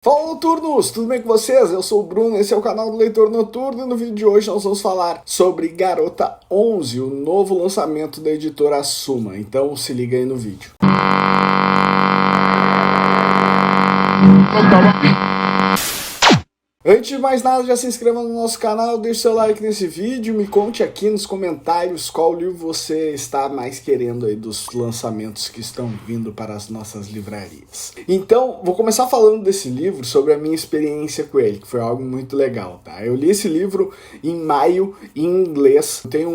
Fala, noturnos! Tudo bem com vocês? Eu sou o Bruno, esse é o canal do Leitor Noturno e no vídeo de hoje nós vamos falar sobre Garota 11, o novo lançamento da editora Suma. Então se liga aí no vídeo. Antes de mais nada, já se inscreva no nosso canal, deixe seu like nesse vídeo, me conte aqui nos comentários qual livro você está mais querendo aí dos lançamentos que estão vindo para as nossas livrarias. Então, vou começar falando desse livro, sobre a minha experiência com ele, que foi algo muito legal, tá? Eu li esse livro em maio, em inglês. Eu tenho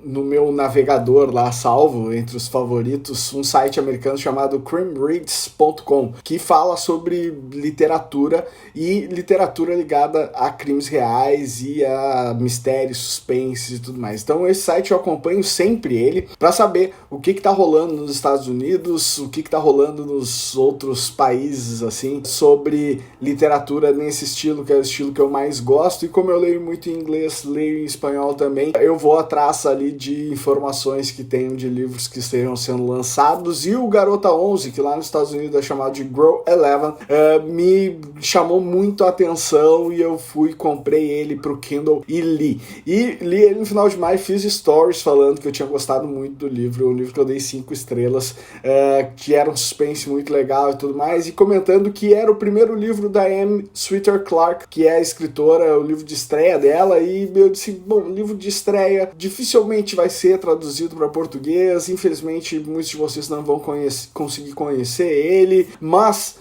no meu navegador lá, salvo entre os favoritos, um site americano chamado crimereads.com, que fala sobre literatura e literatura ligada a crimes reais e a mistérios, suspense e tudo mais. Então esse site eu acompanho sempre ele para saber o que tá rolando nos Estados Unidos, o que tá rolando nos outros países, assim, sobre literatura nesse estilo, que é o estilo que eu mais gosto. E como eu leio muito em inglês, leio em espanhol também, eu vou atrás ali de informações que tenham de livros que estejam sendo lançados. E o Garota 11, que lá nos Estados Unidos é chamado de Girl 11, me chamou muito a atenção e eu fui, comprei ele pro Kindle e li. E li ele no final de maio, fiz stories falando que eu tinha gostado muito do livro, um livro que eu dei 5 estrelas, que era um suspense muito legal e tudo mais, e comentando que era o primeiro livro da Anne Sweeter Clark, que é a escritora, o livro de estreia dela, e eu disse, bom, livro de estreia dificilmente vai ser traduzido para português, infelizmente muitos de vocês não vão conseguir conhecer ele, mas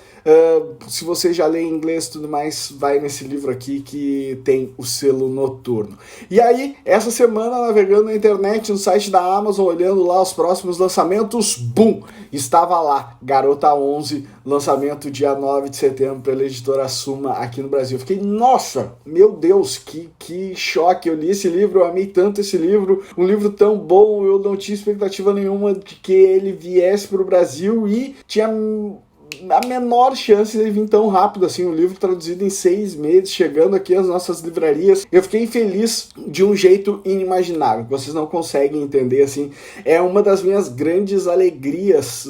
se você já lê em inglês e tudo mais, vai nesse livro aqui que tem o selo Noturno. E aí, essa semana, navegando na internet, no site da Amazon, olhando lá os próximos lançamentos, bum! Estava lá, Garota 11, lançamento dia 9 de setembro pela editora Suma aqui no Brasil. Eu fiquei, nossa, meu Deus, que choque! Eu li esse livro, eu amei tanto esse livro, um livro tão bom, eu não tinha expectativa nenhuma de que ele viesse para o Brasil e tinha a menor chance de ele vir tão rápido assim, um livro traduzido em 6 meses, chegando aqui às nossas livrarias. Eu fiquei feliz de um jeito inimaginável, que vocês não conseguem entender, assim, é uma das minhas grandes alegrias,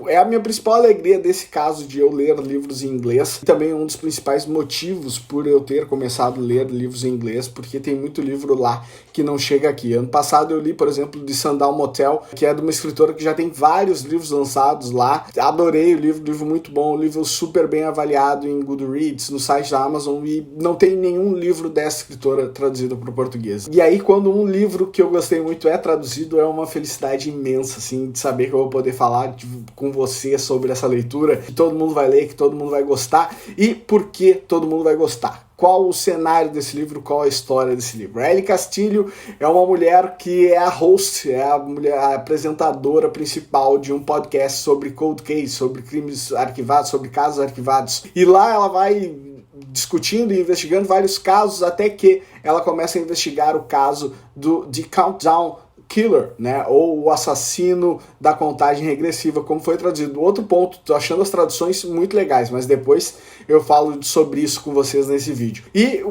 é a minha principal alegria desse caso de eu ler livros em inglês, e também um dos principais motivos por eu ter começado a ler livros em inglês, porque tem muito livro lá que não chega aqui. Ano passado eu li, por exemplo, de Sundown Motel, que é de uma escritora que já tem vários livros lançados lá, adorei o livro muito bom, um livro super bem avaliado em Goodreads, no site da Amazon, e não tem nenhum livro dessa escritora traduzido para o português. E aí, quando um livro que eu gostei muito é traduzido, é uma felicidade imensa, assim, de saber que eu vou poder falar com você sobre essa leitura, que todo mundo vai ler, que todo mundo vai gostar, e por que todo mundo vai gostar. Qual o cenário desse livro, qual a história desse livro. A Ellie Castillo é uma mulher que é a host, a apresentadora principal de um podcast sobre cold case, sobre crimes arquivados, sobre casos arquivados. E lá ela vai discutindo e investigando vários casos até que ela começa a investigar o caso do The Countdown Killer, né, ou o assassino da contagem regressiva, como foi traduzido. Outro ponto, tô achando as traduções muito legais, mas depois eu falo sobre isso com vocês nesse vídeo. E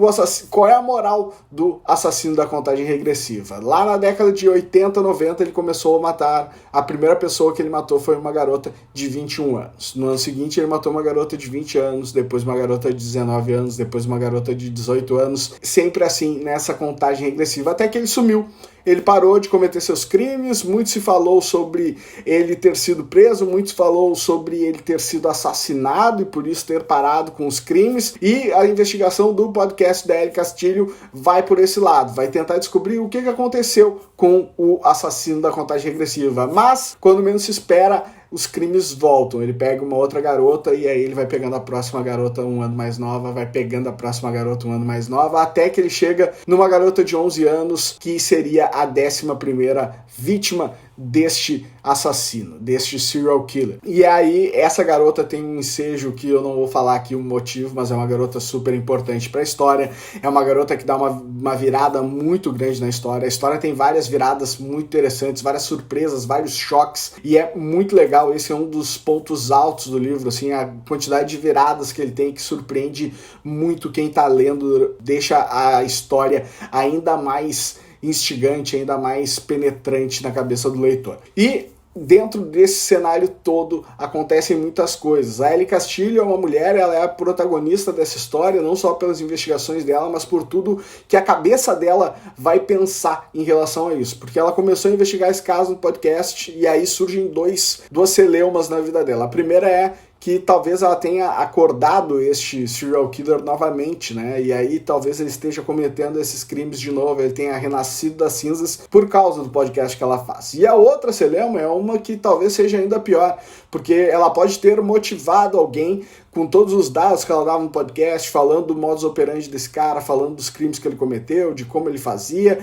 qual é a moral do assassino da contagem regressiva? Lá na década de 80, 90, ele começou a matar, a primeira pessoa que ele matou foi uma garota de 21 anos. No ano seguinte ele matou uma garota de 20 anos, depois uma garota de 19 anos, depois uma garota de 18 anos, sempre assim, nessa contagem regressiva, até que ele sumiu. Ele parou de cometer seus crimes, muito se falou sobre ele ter sido preso, muito se falou sobre ele ter sido assassinado e por isso ter parado com os crimes, e a investigação do podcast da Ellie Castillo vai por esse lado, vai tentar descobrir o que aconteceu com o assassino da contagem regressiva, mas quando menos se espera, os crimes voltam. Ele pega uma outra garota e aí ele vai pegando a próxima garota um ano mais nova, vai pegando a próxima garota um ano mais nova, até que ele chega numa garota de 11 anos, que seria a 11ª vítima deste assassino, deste serial killer. E aí essa garota tem um ensejo que eu não vou falar aqui o motivo, mas é uma garota super importante para a história, é uma garota que dá uma virada muito grande na história. A história tem várias viradas muito interessantes, várias surpresas, vários choques, e é muito legal. Esse é um dos pontos altos do livro, assim, a quantidade de viradas que ele tem, que surpreende muito quem tá lendo, deixa a história ainda mais instigante, ainda mais penetrante na cabeça do leitor. E dentro desse cenário todo acontecem muitas coisas. A Ellie Castillo é uma mulher, ela é a protagonista dessa história, não só pelas investigações dela, mas por tudo que a cabeça dela vai pensar em relação a isso. Porque ela começou a investigar esse caso no podcast e aí surgem duas celeumas na vida dela. A primeira é que talvez ela tenha acordado este serial killer novamente, né? E aí talvez ele esteja cometendo esses crimes de novo, ele tenha renascido das cinzas por causa do podcast que ela faz. E a outra celeuma é uma que talvez seja ainda pior, porque ela pode ter motivado alguém com todos os dados que ela dava no podcast, falando do modus operandi desse cara, falando dos crimes que ele cometeu, de como ele fazia.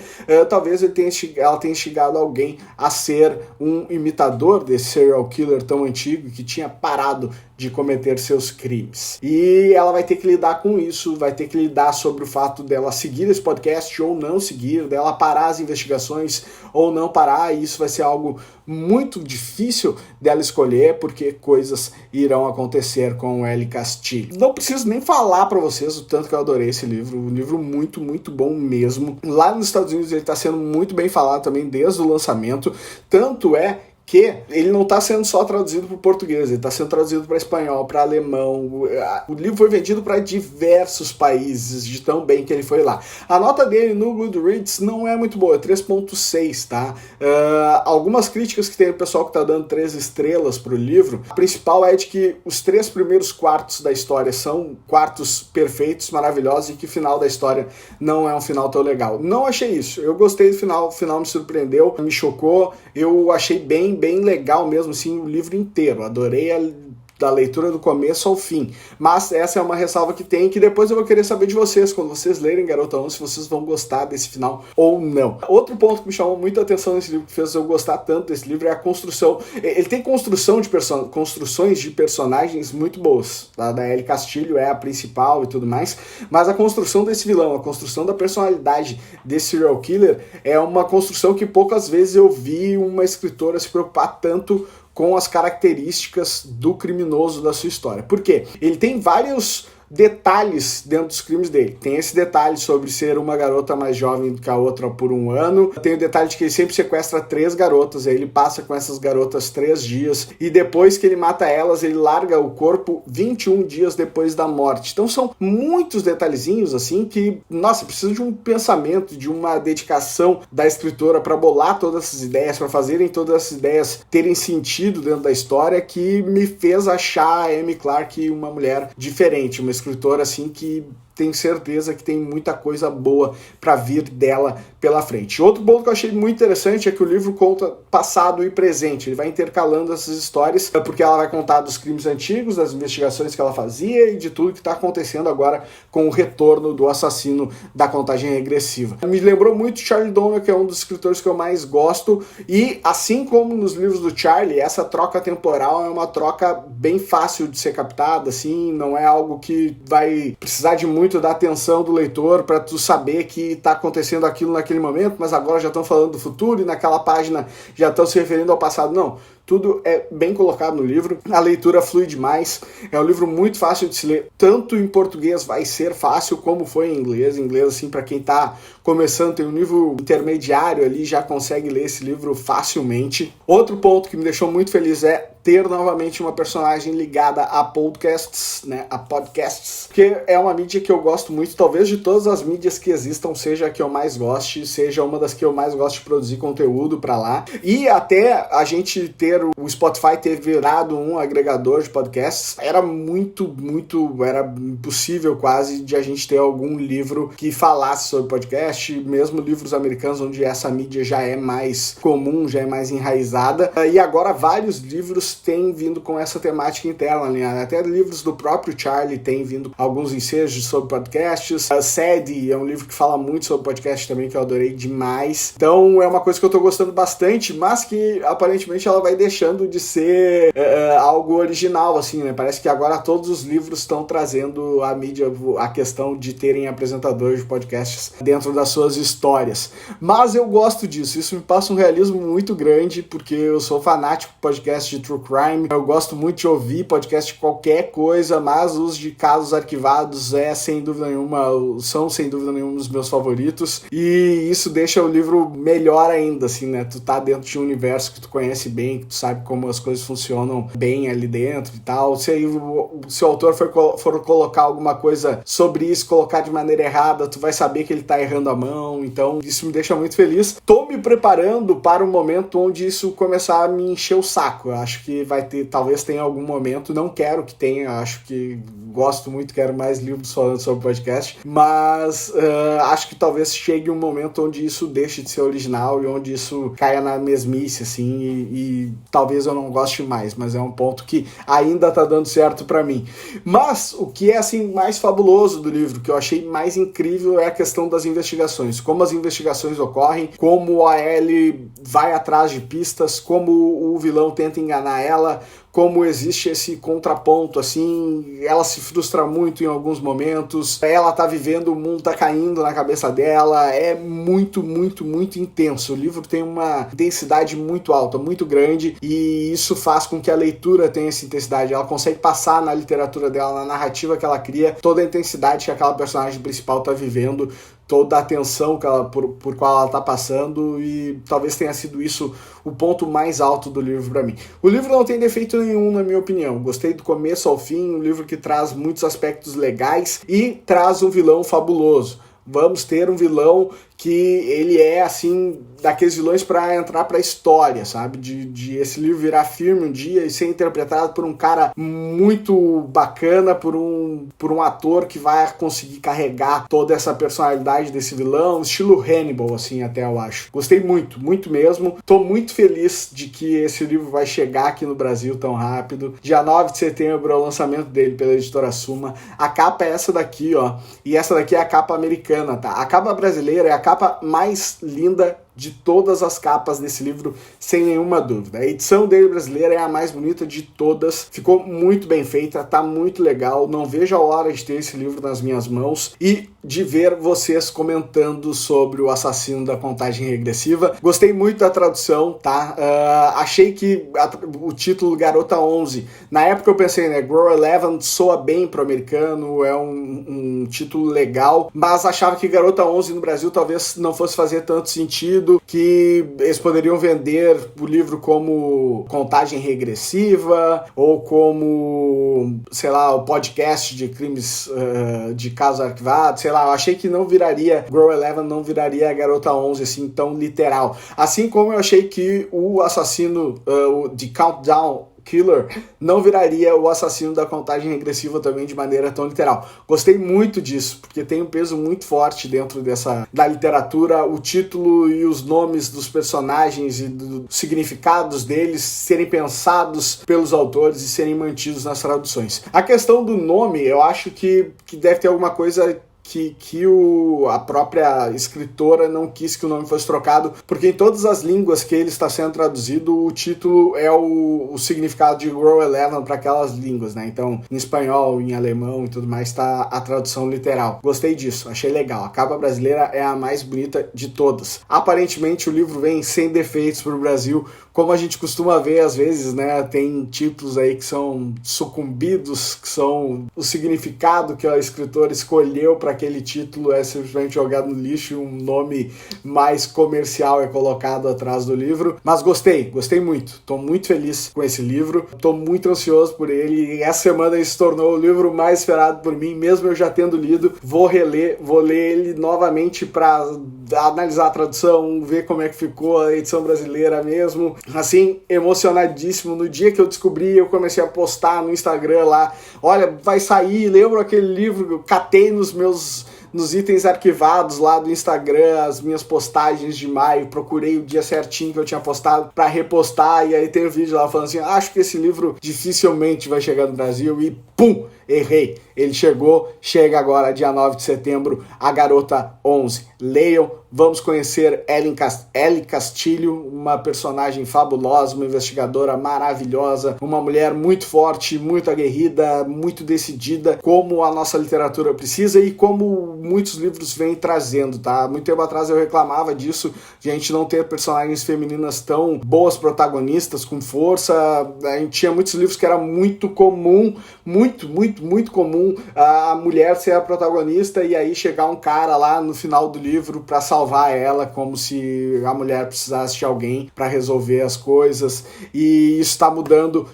Talvez ela tenha instigado alguém a ser um imitador desse serial killer tão antigo que tinha parado de cometer seus crimes. E ela vai ter que lidar com isso, vai ter que lidar sobre o fato dela seguir esse podcast ou não seguir, dela parar as investigações ou não parar, e isso vai ser algo muito difícil dela escolher, porque coisas irão acontecer com Ellie Castillo. Não preciso nem falar para vocês o tanto que eu adorei esse livro, um livro muito, muito bom mesmo. Lá nos Estados Unidos ele está sendo muito bem falado também desde o lançamento, tanto é que ele não está sendo só traduzido para o português, ele está sendo traduzido para espanhol, para alemão. O livro foi vendido para diversos países, de tão bem que ele foi lá. A nota dele no Goodreads não é muito boa, é 3.6, tá? Algumas críticas que tem o pessoal que está dando 3 estrelas para o livro, a principal é de que os 3 primeiros quartos da história são quartos perfeitos, maravilhosos, e que o final da história não é um final tão legal. Não achei isso, eu gostei do final, o final me surpreendeu, me chocou, eu achei bem legal mesmo, assim, o livro inteiro. Adorei da leitura do começo ao fim. Mas essa é uma ressalva que tem, que depois eu vou querer saber de vocês, quando vocês lerem Garota 11, se vocês vão gostar desse final ou não. Outro ponto que me chamou muita atenção nesse livro, que fez eu gostar tanto desse livro, é a construção. Ele tem construções de personagens muito boas. A da Ellie Castillo é a principal e tudo mais, mas a construção desse vilão, a construção da personalidade desse serial killer é uma construção que poucas vezes eu vi uma escritora se preocupar tanto com as características do criminoso da sua história. Por quê? Ele tem vários detalhes dentro dos crimes dele. Tem esse detalhe sobre ser uma garota mais jovem do que a outra por 1 ano. Tem o detalhe de que ele sempre sequestra 3 garotas, aí ele passa com essas garotas 3 dias, e depois que ele mata elas, ele larga o corpo 21 dias depois da morte. Então são muitos detalhezinhos assim que, nossa, precisa de um pensamento, de uma dedicação da escritora para bolar todas essas ideias, para fazerem todas essas ideias terem sentido dentro da história, que me fez achar a Amy Clark uma mulher diferente, uma escritora assim que tenho certeza que tem muita coisa boa para vir dela pela frente. Outro ponto que eu achei muito interessante é que o livro conta passado e presente. Ele vai intercalando essas histórias, porque ela vai contar dos crimes antigos, das investigações que ela fazia e de tudo que está acontecendo agora com o retorno do assassino da contagem regressiva. Me lembrou muito Charlie Donner, que é um dos escritores que eu mais gosto, e assim como nos livros do Charlie, essa troca temporal é uma troca bem fácil de ser captada, assim, não é algo que vai precisar de muito da atenção do leitor para tu saber que está acontecendo aquilo naquele momento, mas agora já estão falando do futuro e naquela página já estão se referindo ao passado. Não, tudo é bem colocado no livro, a leitura flui demais, é um livro muito fácil de se ler, tanto em português vai ser fácil como foi em inglês. Em inglês, assim, para quem está começando, tem um nível intermediário ali, já consegue ler esse livro facilmente. Outro ponto que me deixou muito feliz é ter novamente uma personagem ligada a podcasts, né, a podcasts, que é uma mídia que eu gosto muito, talvez de todas as mídias que existam, seja a que eu mais goste, seja uma das que eu mais gosto de produzir conteúdo para lá, e até a gente ter o Spotify ter virado um agregador de podcasts, era era impossível quase de a gente ter algum livro que falasse sobre podcast, mesmo livros americanos onde essa mídia já é mais comum, já é mais enraizada, e agora vários livros têm vindo com essa temática interna, né? Até livros do próprio Charlie têm vindo alguns ensejos sobre podcasts. A Sadie é um livro que fala muito sobre podcast também, que eu adorei demais. Então é uma coisa que eu tô gostando bastante, mas que aparentemente ela vai deixando de ser algo original, assim, né? Parece que agora todos os livros estão trazendo a mídia, a questão de terem apresentadores de podcasts dentro das suas histórias. Mas eu gosto disso, isso me passa um realismo muito grande, porque eu sou fanático de podcast de true True Crime. Eu gosto muito de ouvir podcast de qualquer coisa, mas os de casos arquivados são sem dúvida nenhuma os meus favoritos, e isso deixa o livro melhor ainda, assim, né? Tu tá dentro de um universo que tu conhece bem, que tu sabe como as coisas funcionam bem ali dentro e tal. Se o autor for colocar alguma coisa sobre isso, colocar de maneira errada, tu vai saber que ele tá errando a mão, então isso me deixa muito feliz. Tô me preparando para o momento onde isso começar a me encher o saco. Eu acho que talvez tenha algum momento, não quero que tenha, acho que gosto muito, quero mais livros falando sobre podcast, mas acho que talvez chegue um momento onde isso deixe de ser original e onde isso caia na mesmice, assim, e talvez eu não goste mais, mas é um ponto que ainda tá dando certo pra mim. Mas o que é, assim, mais fabuloso do livro, que eu achei mais incrível, é a questão das investigações, como as investigações ocorrem, como a Ellie vai atrás de pistas, como o vilão tenta enganar ela, como existe esse contraponto, assim, ela se frustra muito em alguns momentos, ela tá vivendo, o mundo tá caindo na cabeça dela, é muito, muito, muito intenso. O livro tem uma intensidade muito alta, muito grande, e isso faz com que a leitura tenha essa intensidade. Ela consegue passar na literatura dela, na narrativa que ela cria, toda a intensidade que aquela personagem principal tá vivendo, toda a tensão por qual ela tá passando, e talvez tenha sido isso o ponto mais alto do livro para mim. O livro não tem defeito nenhum, na minha opinião. Gostei do começo ao fim, um livro que traz muitos aspectos legais e traz um vilão fabuloso. Vamos ter um vilão que ele é, assim, daqueles vilões para entrar pra história, sabe? De esse livro virar filme um dia e ser interpretado por um cara muito bacana, por um ator que vai conseguir carregar toda essa personalidade desse vilão, estilo Hannibal, assim, até eu acho. Gostei muito, muito mesmo. Tô muito feliz de que esse livro vai chegar aqui no Brasil tão rápido. Dia 9 de setembro é o lançamento dele pela editora Suma. A capa é essa daqui, ó. E essa daqui é a capa americana, tá? A capa brasileira é a capa mais linda de todas as capas desse livro, sem nenhuma dúvida. A edição dele brasileira é a mais bonita de todas, ficou muito bem feita, tá muito legal, não vejo a hora de ter esse livro nas minhas mãos e de ver vocês comentando sobre o assassino da contagem regressiva. Gostei muito da tradução, tá? Achei que o título Garota 11, na época eu pensei, né, Grow 11 soa bem pro americano, é um título legal, mas achava que Garota 11 no Brasil talvez não fosse fazer tanto sentido, que eles poderiam vender o livro como contagem regressiva ou como, sei lá, o podcast de crimes, de casos arquivados, sei lá, eu achei que não viraria, Grow 11 não viraria a Garota 11 assim tão literal. Assim como eu achei que o assassino de Countdown Killer não viraria o assassino da contagem regressiva também de maneira tão literal. Gostei muito disso, porque tem um peso muito forte dentro da literatura, o título e os nomes dos personagens e dos significados deles serem pensados pelos autores e serem mantidos nas traduções. A questão do nome, eu acho que deve ter alguma coisa que a própria escritora não quis que o nome fosse trocado, porque em todas as línguas que ele está sendo traduzido, o título é o significado de Grow 11 para aquelas línguas, né? Então, em espanhol, em alemão e tudo mais, está a tradução literal. Gostei disso, achei legal. A capa brasileira é a mais bonita de todas. Aparentemente, o livro vem sem defeitos para o Brasil, como a gente costuma ver às vezes, né? Tem títulos aí que são sucumbidos, que são o significado que a escritora escolheu para aquele título é simplesmente jogado no lixo e um nome mais comercial é colocado atrás do livro. Mas gostei muito. Estou muito feliz com esse livro. Estou muito ansioso por ele. E essa semana ele se tornou o livro mais esperado por mim, mesmo eu já tendo lido. Vou ler ele novamente para analisar a tradução, ver como é que ficou a edição brasileira mesmo. Assim, emocionadíssimo. No dia que eu descobri, eu comecei a postar no Instagram lá, olha, vai sair, lembro aquele livro, eu catei nos itens arquivados lá do Instagram, as minhas postagens de maio, procurei o dia certinho que eu tinha postado para repostar, e aí tem um vídeo lá falando assim, acho que esse livro dificilmente vai chegar no Brasil, e pum, errei ele chega agora dia 9 de setembro, A Garota 11. Leiam, vamos conhecer Ellie Castilho, uma personagem fabulosa, uma investigadora maravilhosa, uma mulher muito forte, muito aguerrida, muito decidida, como a nossa literatura precisa e como muitos livros vêm trazendo, tá? Muito tempo atrás eu reclamava disso, de a gente não ter personagens femininas tão boas protagonistas, com força. A gente tinha muitos livros que era muito comum, muito comum a mulher ser a protagonista e aí chegar um cara lá no final do livro para salvar ela, como se a mulher precisasse de alguém para resolver as coisas. E isso está mudando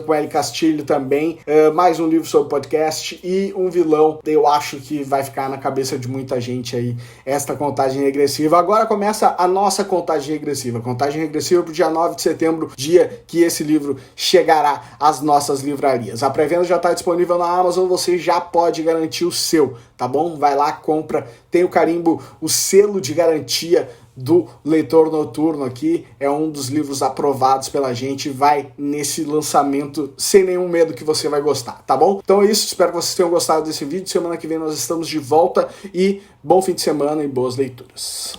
com Ellie Castilho também. Mais um livro sobre podcast e um vilão. Eu acho que vai ficar na cabeça de muita gente aí esta contagem regressiva. Agora começa a nossa contagem regressiva. Contagem regressiva para o dia 9 de setembro, dia que esse livro chegará às nossas livrarias. A pré-venda já está disponível na Amazon, você já pode garantir o seu, tá bom? Vai lá, compra, tem o carimbo, o selo de garantia do Leitor Noturno aqui, é um dos livros aprovados pela gente, vai nesse lançamento sem nenhum medo que você vai gostar, tá bom? Então é isso, espero que vocês tenham gostado desse vídeo, semana que vem nós estamos de volta e bom fim de semana e boas leituras.